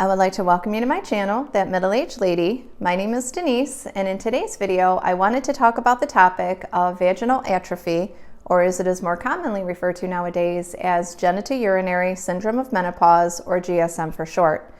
I would like to welcome you to my channel, That Middle-Aged Lady. My name is Denise, and in today's video, I wanted to talk about the topic of vaginal atrophy, or as it is more commonly referred to nowadays as Genitourinary Syndrome of Menopause, or GSM for short.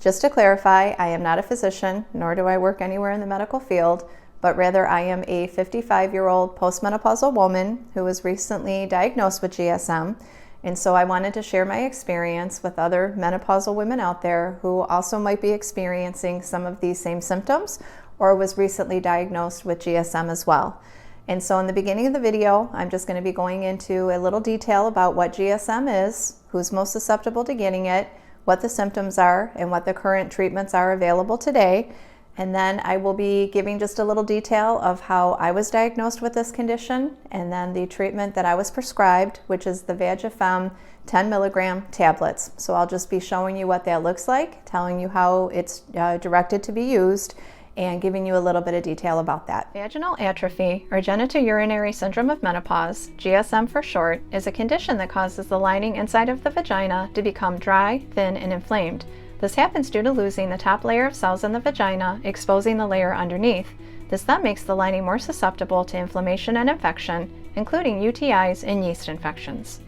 Just to clarify, I am not a physician, nor do I work anywhere in the medical field, but rather I am a 55-year-old postmenopausal woman who was recently diagnosed with GSM. And so I wanted to share my experience with other menopausal women out there who also might be experiencing some of these same symptoms or was recently diagnosed with GSM as well. And so in the beginning of the video, I'm just going to be going into a little detail about what GSM is, who's most susceptible to getting it, what the symptoms are, and what the current treatments are available today. And then I will be giving just a little detail of how I was diagnosed with this condition and then the treatment that I was prescribed, which is the Vagifem 10 milligram tablets. So I'll just be showing you what that looks like, telling you how it's directed to be used, and giving you a little bit of detail about that. Vaginal atrophy, or Genitourinary Syndrome of Menopause, GSM for short, is a condition that causes the lining inside of the vagina to become dry, thin, and inflamed. This happens due to losing the top layer of cells in the vagina, exposing the layer underneath. This then makes the lining more susceptible to inflammation and infection, including UTIs and yeast infections.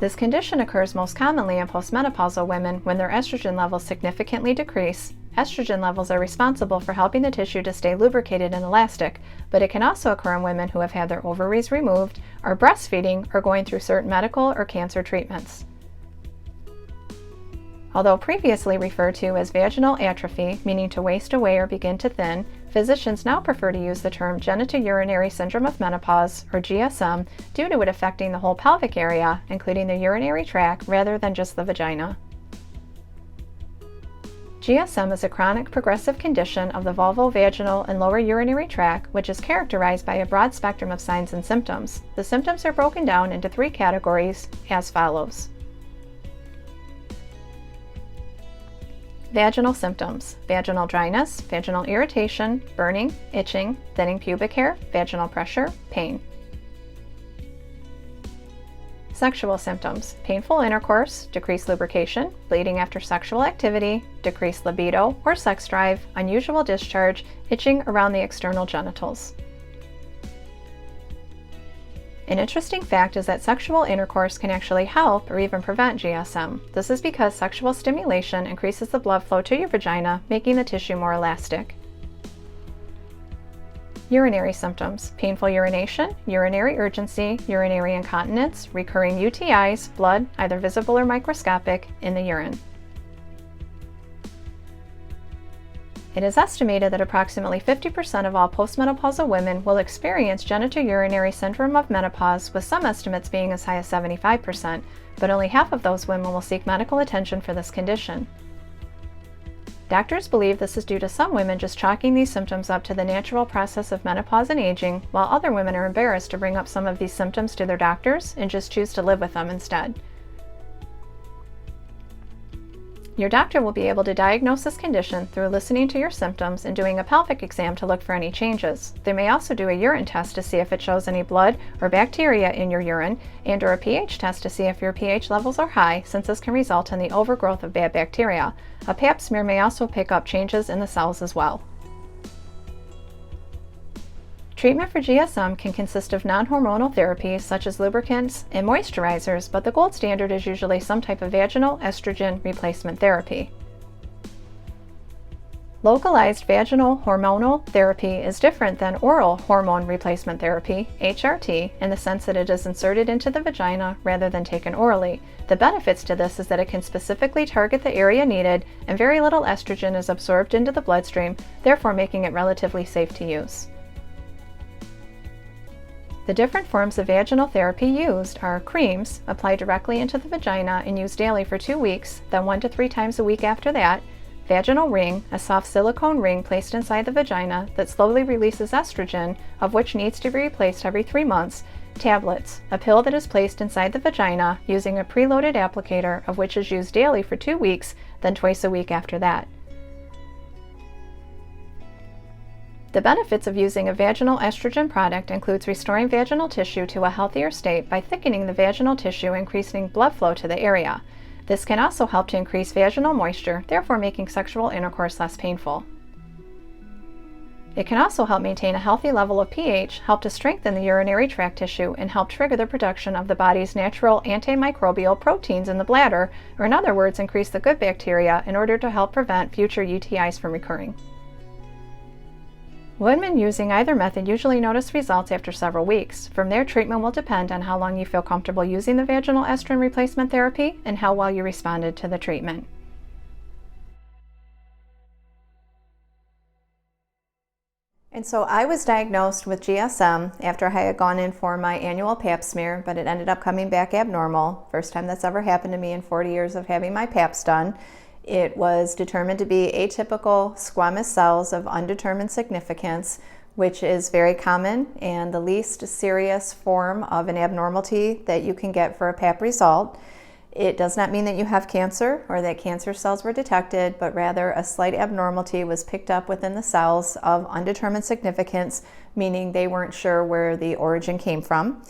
This condition occurs most commonly in postmenopausal women when their estrogen levels significantly decrease. Estrogen levels are responsible for helping the tissue to stay lubricated and elastic, but it can also occur in women who have had their ovaries removed, are breastfeeding, or going through certain medical or cancer treatments. Although previously referred to as vaginal atrophy, meaning to waste away or begin to thin, physicians now prefer to use the term Genitourinary Syndrome of Menopause, or GSM, due to it affecting the whole pelvic area, including the urinary tract, rather than just the vagina. GSM is a chronic progressive condition of the vulvovaginal and lower urinary tract, which is characterized by a broad spectrum of signs and symptoms. The symptoms are broken down into three categories as follows. Vaginal symptoms: vaginal dryness, vaginal irritation, burning, itching, thinning pubic hair, vaginal pressure, pain. Sexual symptoms: painful intercourse, decreased lubrication, bleeding after sexual activity, decreased libido or sex drive, unusual discharge, itching around the external genitals. An interesting fact is that sexual intercourse can actually help or even prevent GSM. This is because sexual stimulation increases the blood flow to your vagina, making the tissue more elastic. Urinary symptoms: painful urination, urinary urgency, urinary incontinence, recurring UTIs, blood, either visible or microscopic, in the urine. It is estimated that approximately 50% of all postmenopausal women will experience Genitourinary Syndrome of Menopause, with some estimates being as high as 75%, but only half of those women will seek medical attention for this condition. Doctors believe this is due to some women just chalking these symptoms up to the natural process of menopause and aging, while other women are embarrassed to bring up some of these symptoms to their doctors and just choose to live with them instead. Your doctor will be able to diagnose this condition through listening to your symptoms and doing a pelvic exam to look for any changes. They may also do a urine test to see if it shows any blood or bacteria in your urine, and/or a pH test to see if your pH levels are high, since this can result in the overgrowth of bad bacteria. A pap smear may also pick up changes in the cells as well. Treatment for GSM can consist of non-hormonal therapies such as lubricants and moisturizers, but the gold standard is usually some type of vaginal estrogen replacement therapy. Localized vaginal hormonal therapy is different than oral hormone replacement therapy, HRT, in the sense that it is inserted into the vagina rather than taken orally. The benefits to this is that it can specifically target the area needed, and very little estrogen is absorbed into the bloodstream, therefore making it relatively safe to use. The different forms of vaginal therapy used are creams, applied directly into the vagina and used daily for 2 weeks, then 1 to 3 times a week after that. Vaginal ring, a soft silicone ring placed inside the vagina that slowly releases estrogen, of which needs to be replaced every 3 months. Tablets, a pill that is placed inside the vagina using a preloaded applicator, of which is used daily for 2 weeks, then twice a week after that. The benefits of using a vaginal estrogen product includes restoring vaginal tissue to a healthier state by thickening the vaginal tissue, increasing blood flow to the area. This can also help to increase vaginal moisture, therefore making sexual intercourse less painful. It can also help maintain a healthy level of pH, help to strengthen the urinary tract tissue, and help trigger the production of the body's natural antimicrobial proteins in the bladder, or in other words, increase the good bacteria in order to help prevent future UTIs from recurring. Women using either method usually notice results after several weeks. From there, treatment will depend on how long you feel comfortable using the vaginal estrogen replacement therapy and how well you responded to the treatment. And so I was diagnosed with GSM after I had gone in for my annual pap smear, but it ended up coming back abnormal. First time that's ever happened to me in 40 years of having my paps done. It was determined to be atypical squamous cells of undetermined significance, which is very common and the least serious form of an abnormality that you can get for a pap result. It does not mean that you have cancer or that cancer cells were detected, but rather a slight abnormality was picked up within the cells of undetermined significance, meaning they weren't sure where the origin came from.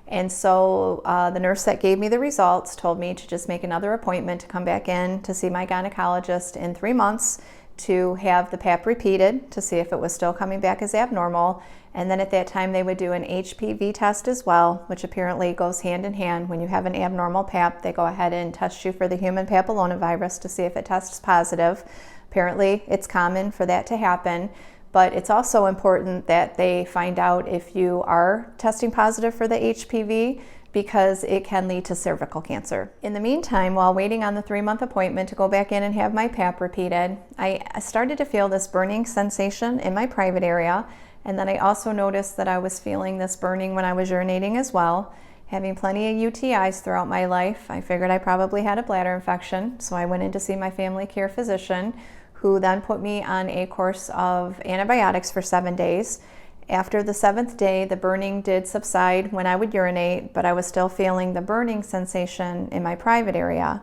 And so the nurse that gave me the results told me to just make another appointment to come back in to see my gynecologist in 3 months to have the pap repeated to see if it was still coming back as abnormal. And then at that time they would do an HPV test as well, which apparently goes hand in hand. When you have an abnormal pap, they go ahead and test you for the human papillomavirus to see if it tests positive. Apparently it's common for that to happen, but it's also important that they find out if you are testing positive for the HPV, because it can lead to cervical cancer. In the meantime, while waiting on the 3-month appointment to go back in and have my pap repeated, I started to feel this burning sensation in my private area. And then I also noticed that I was feeling this burning when I was urinating as well. Having plenty of UTIs throughout my life, I figured I probably had a bladder infection. So I went in to see my family care physician, who then put me on a course of antibiotics for 7 days. After the 7th day, the burning did subside when I would urinate, but I was still feeling the burning sensation in my private area.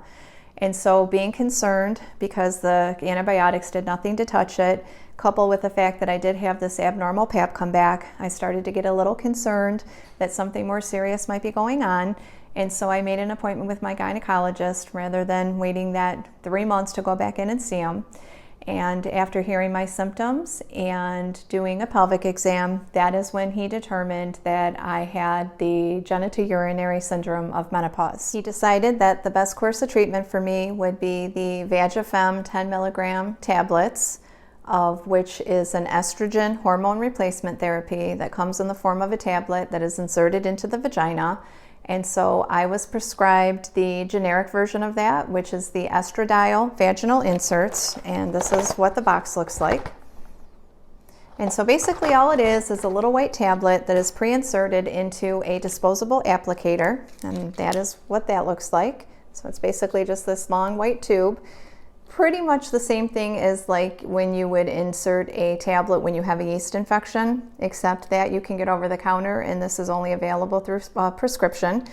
And so being concerned because the antibiotics did nothing to touch it, coupled with the fact that I did have this abnormal pap come back, I started to get a little concerned that something more serious might be going on. And so I made an appointment with my gynecologist rather than waiting that 3 months to go back in and see him. And after hearing my symptoms and doing a pelvic exam, that is when he determined that I had the Genitourinary Syndrome of Menopause. He decided that the best course of treatment for me would be the Vagifem 10 milligram tablets, of which is an estrogen hormone replacement therapy that comes in the form of a tablet that is inserted into the vagina. And so I was prescribed the generic version of that, which is the estradiol vaginal inserts, and this is what the box looks like. And so basically all it is a little white tablet that is pre-inserted into a disposable applicator, and that is what that looks like. So it's basically just this long white tube. Pretty much the same thing as like when you would insert a tablet when you have a yeast infection, except that you can get over the counter, and this is only available through prescription.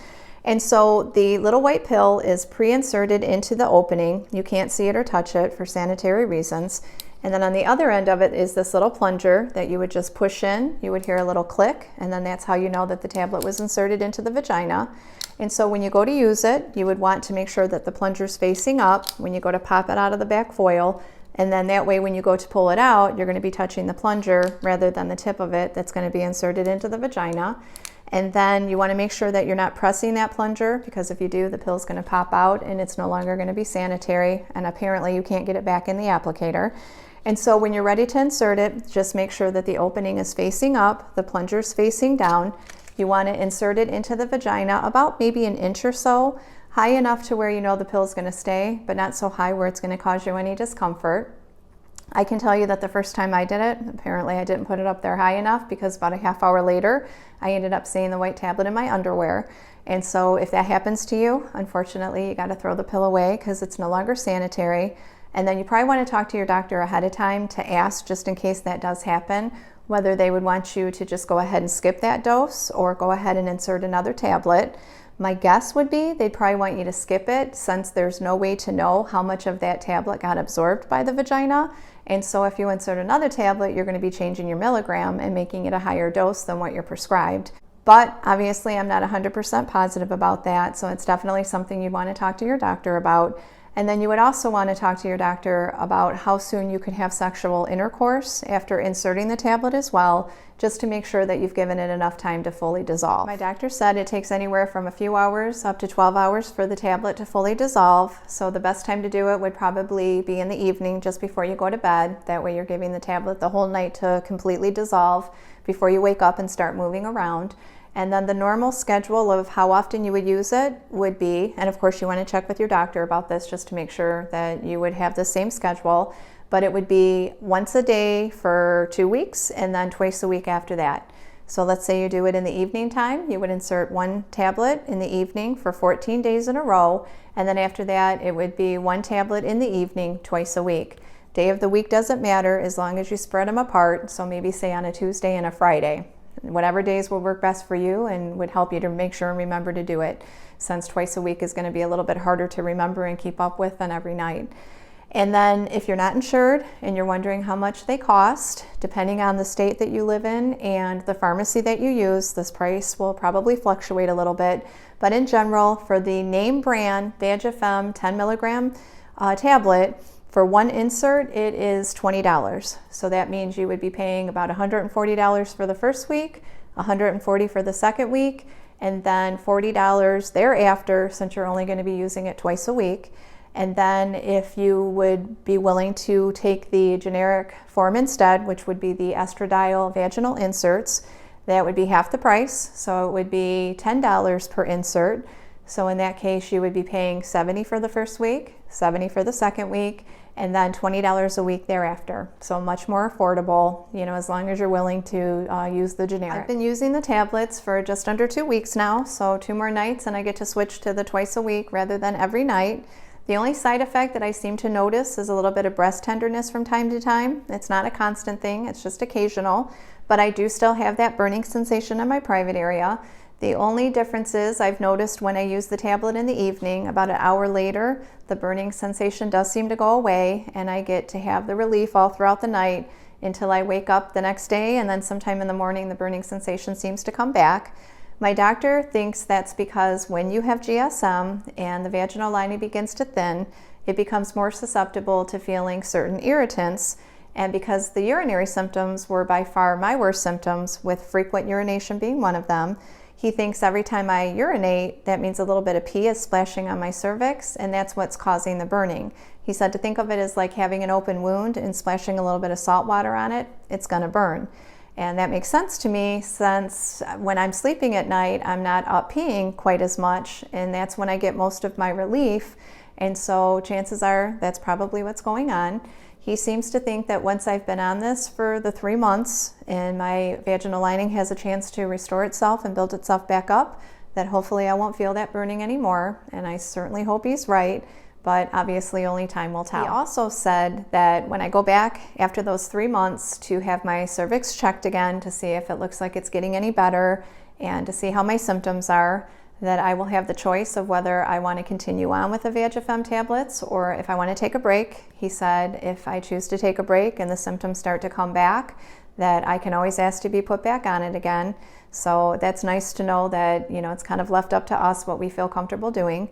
And so the little white pill is pre-inserted into the opening. You can't see it or touch it for sanitary reasons. And then on the other end of it is this little plunger that you would just push in. You would hear a little click, and then that's how you know that the tablet was inserted into the vagina. And so when you go to use it, you would want to make sure that the plunger's facing up when you go to pop it out of the back foil. And then that way when you go to pull it out, you're going to be touching the plunger rather than the tip of it that's going to be inserted into the vagina. And then you want to make sure that you're not pressing that plunger, because if you do, the pill's going to pop out and it's no longer going to be sanitary. And apparently you can't get it back in the applicator. And so when you're ready to insert it, just make sure that the opening is facing up, the plunger's facing down. You want to insert it into the vagina about maybe an inch or so, high enough to where you know the pill's going to stay, but not so high where it's going to cause you any discomfort. I can tell you that the first time I did it, apparently I didn't put it up there high enough, because about a half hour later, I ended up seeing the white tablet in my underwear. And so if that happens to you, unfortunately, you got to throw the pill away because it's no longer sanitary. And then you probably want to talk to your doctor ahead of time to ask, just in case that does happen, whether they would want you to just go ahead and skip that dose or go ahead and insert another tablet. My guess would be they'd probably want you to skip it, since there's no way to know how much of that tablet got absorbed by the vagina. And so if you insert another tablet, you're going to be changing your milligram and making it a higher dose than what you're prescribed. But obviously I'm not 100% positive about that, so it's definitely something you want to talk to your doctor about. And then you would also want to talk to your doctor about how soon you could have sexual intercourse after inserting the tablet as well, just to make sure that you've given it enough time to fully dissolve. My doctor said it takes anywhere from a few hours up to 12 hours for the tablet to fully dissolve. So the best time to do it would probably be in the evening just before you go to bed. That way you're giving the tablet the whole night to completely dissolve before you wake up and start moving around. And then the normal schedule of how often you would use it would be, and of course you want to check with your doctor about this just to make sure that you would have the same schedule, but it would be once a day for 2 weeks and then twice a week after that. So let's say you do it in the evening time, you would insert one tablet in the evening for 14 days in a row, and then after that it would be one tablet in the evening twice a week. Day of the week doesn't matter as long as you spread them apart, so maybe say on a Tuesday and a Friday. Whatever days will work best for you and would help you to make sure and remember to do it, since twice a week is going to be a little bit harder to remember and keep up with than every night. And then if you're not insured and you're wondering how much they cost, depending on the state that you live in and the pharmacy that you use, this price will probably fluctuate a little bit. But in general, for the name brand Vagifem 10 milligram tablet, for one insert, it is $20. So that means you would be paying about $140 for the first week, $140 for the second week, and then $40 thereafter, since you're only going to be using it twice a week. And then if you would be willing to take the generic form instead, which would be the estradiol vaginal inserts, that would be half the price. So it would be $10 per insert. So in that case, you would be paying $70 for the first week, $70 for the second week, and then $20 a week thereafter. So much more affordable, as long as you're willing to use the generic. I've been using the tablets for just under 2 weeks now, so 2 more nights and I get to switch to the twice a week rather than every night. The only side effect that I seem to notice is a little bit of breast tenderness from time to time. It's not a constant thing, it's just occasional, but I do still have that burning sensation in my private area. The only difference is I've noticed when I use the tablet in the evening, about an hour later, the burning sensation does seem to go away and I get to have the relief all throughout the night until I wake up the next day, and then sometime in the morning the burning sensation seems to come back. My doctor thinks that's because when you have GSM and the vaginal lining begins to thin, it becomes more susceptible to feeling certain irritants, and because the urinary symptoms were by far my worst symptoms, with frequent urination being one of them, he thinks every time I urinate, that means a little bit of pee is splashing on my cervix, and that's what's causing the burning. He said to think of it as like having an open wound and splashing a little bit of salt water on it, it's going to burn. And that makes sense to me, since when I'm sleeping at night, I'm not up peeing quite as much, and that's when I get most of my relief. And so chances are that's probably what's going on. He seems to think that once I've been on this for the 3 months and my vaginal lining has a chance to restore itself and build itself back up, that hopefully I won't feel that burning anymore. And I certainly hope he's right, but obviously only time will tell. He also said that when I go back after those 3 months to have my cervix checked again to see if it looks like it's getting any better and to see how my symptoms are, that I will have the choice of whether I want to continue on with the Vagifem tablets or if I want to take a break. He said if I choose to take a break and the symptoms start to come back, that I can always ask to be put back on it again. So that's nice to know that, it's kind of left up to us what we feel comfortable doing.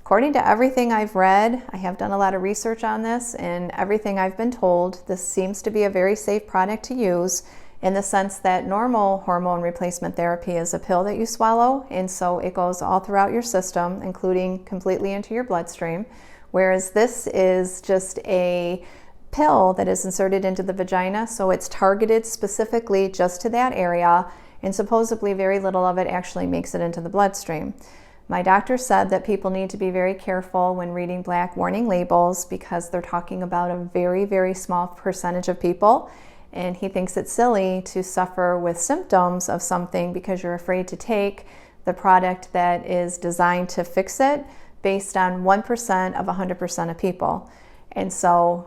According to everything I've read, I have done a lot of research on this, and everything I've been told, this seems to be a very safe product to use, in the sense that normal hormone replacement therapy is a pill that you swallow, and so it goes all throughout your system, including completely into your bloodstream, whereas this is just a pill that is inserted into the vagina, so it's targeted specifically just to that area, and supposedly very little of it actually makes it into the bloodstream. My doctor said that people need to be very careful when reading black warning labels because they're talking about a very, very small percentage of people. And he thinks it's silly to suffer with symptoms of something because you're afraid to take the product that is designed to fix it based on 1% of 100% of people. And so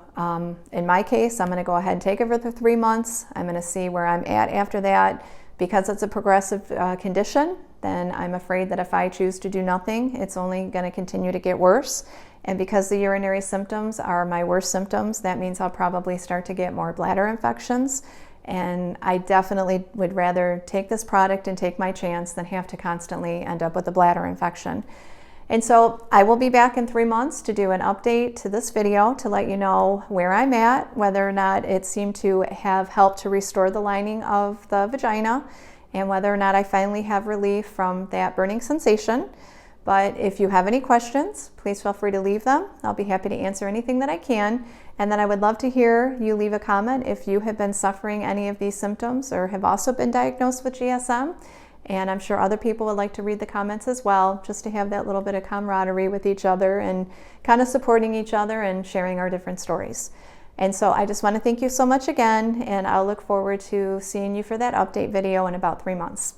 in my case, I'm going to go ahead and take it for the 3 months. I'm going to see where I'm at after that. Because it's a progressive condition, then I'm afraid that if I choose to do nothing, it's only going to continue to get worse. And because the urinary symptoms are my worst symptoms, that means I'll probably start to get more bladder infections. And I definitely would rather take this product and take my chance than have to constantly end up with a bladder infection. And so I will be back in 3 months to do an update to this video to let you know where I'm at, whether or not it seemed to have helped to restore the lining of the vagina, and whether or not I finally have relief from that burning sensation. But if you have any questions, please feel free to leave them. I'll be happy to answer anything that I can. And then I would love to hear you leave a comment if you have been suffering any of these symptoms or have also been diagnosed with GSM. And I'm sure other people would like to read the comments as well, just to have that little bit of camaraderie with each other and kind of supporting each other and sharing our different stories. And so I just want to thank you so much again, and I'll look forward to seeing you for that update video in about 3 months.